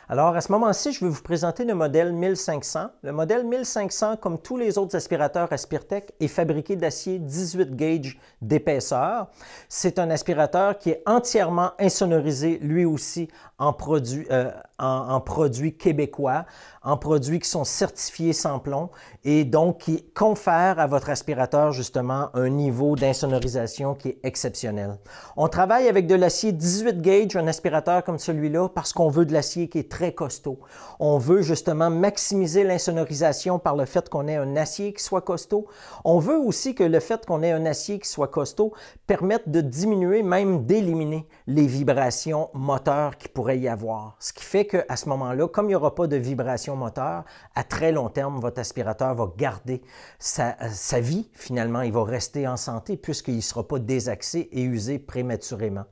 Alors, à ce moment-ci, je vais vous présenter le modèle 1500. Le modèle 1500, comme tous les autres aspirateurs Aspirtech, est fabriqué d'acier 18 gauge d'épaisseur. C'est un aspirateur qui est entièrement insonorisé, lui aussi, en produits québécois, en produits qui sont certifiés sans plomb et donc qui confèrent à votre aspirateur justement un niveau d'insonorisation qui est exceptionnel. On travaille avec de l'acier 18 gauge, un aspirateur comme celui-là, parce qu'on veut de l'acier qui est très costaud. On veut justement maximiser l'insonorisation par le fait qu'on ait un acier qui soit costaud. On veut aussi que le fait qu'on ait un acier qui soit costaud permette de diminuer, même d'éliminer les vibrations moteurs qui pourrait y avoir. Ce qui fait qu'à ce moment-là, comme il n'y aura pas de vibration moteur, à très long terme, votre aspirateur va garder sa vie. Finalement, il va rester en santé puisqu'il ne sera pas désaxé et usé prématurément.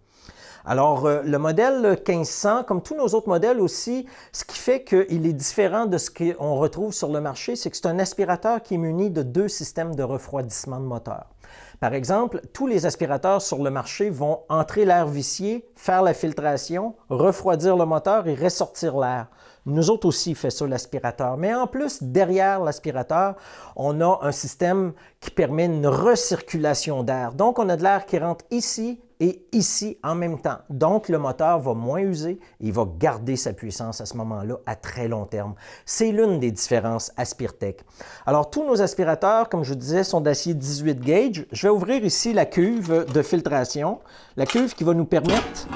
Alors, le modèle 1500, comme tous nos autres modèles aussi, ce qui fait qu'il est différent de ce qu'on retrouve sur le marché, c'est que c'est un aspirateur qui est muni de 2 systèmes de refroidissement de moteur. Par exemple, tous les aspirateurs sur le marché vont entrer l'air vicié, faire la filtration, refroidir le moteur et ressortir l'air. Nous autres aussi, fait ça l'aspirateur. Mais en plus, derrière l'aspirateur, on a un système qui permet une recirculation d'air. Donc, on a de l'air qui rentre ici et ici en même temps. Donc, le moteur va moins user et il va garder sa puissance à ce moment-là à très long terme. C'est l'une des différences Aspirtech. Alors, tous nos aspirateurs, comme je vous disais, sont d'acier 18 gauge. Je vais ouvrir ici la cuve de filtration, la cuve qui va nous permettre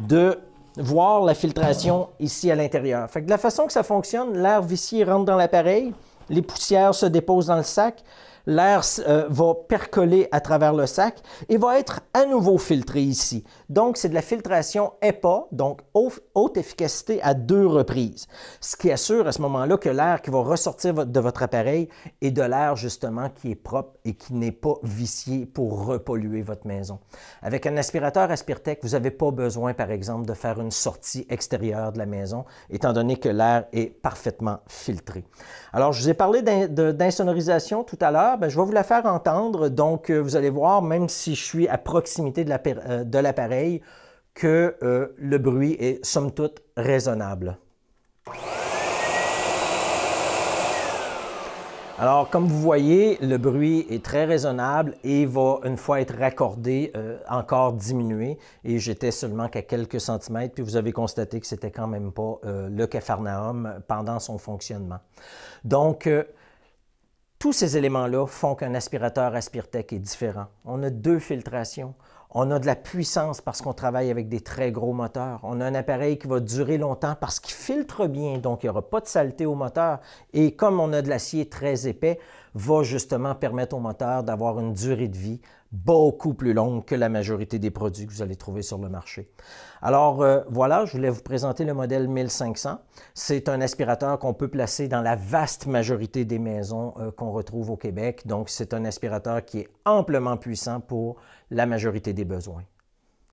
de voir la filtration ici à l'intérieur. Fait que de la façon que ça fonctionne, l'air vicié rentre dans l'appareil, les poussières se déposent dans le sac, l'air va percoler à travers le sac et va être à nouveau filtré ici. Donc, c'est de la filtration EPA, donc haute efficacité à 2 reprises. Ce qui assure à ce moment-là que l'air qui va ressortir de votre appareil est de l'air justement qui est propre et qui n'est pas vicié pour repolluer votre maison. Avec un aspirateur Aspirtech, vous n'avez pas besoin, par exemple, de faire une sortie extérieure de la maison, étant donné que l'air est parfaitement filtré. Alors, je vous ai parlé d'insonorisation tout à l'heure. Je vais vous la faire entendre. Donc, vous allez voir, même si je suis à proximité de l'appareil, que le bruit est, somme toute, raisonnable. Alors, comme vous voyez, le bruit est très raisonnable et va, une fois être raccordé, encore diminuer. Et j'étais seulement qu'à quelques centimètres, puis vous avez constaté que c'était quand même pas le Capharnaüm pendant son fonctionnement. Donc, tous ces éléments-là font qu'un aspirateur Aspirtech est différent. On a 2 filtrations. On a de la puissance parce qu'on travaille avec des très gros moteurs. On a un appareil qui va durer longtemps parce qu'il filtre bien, donc il n'y aura pas de saleté au moteur. Et comme on a de l'acier très épais, va justement permettre au moteur d'avoir une durée de vie beaucoup plus longue que la majorité des produits que vous allez trouver sur le marché. Alors voilà, je voulais vous présenter le modèle 1500. C'est un aspirateur qu'on peut placer dans la vaste majorité des maisons qu'on retrouve au Québec. Donc c'est un aspirateur qui est amplement puissant pour la majorité des besoins.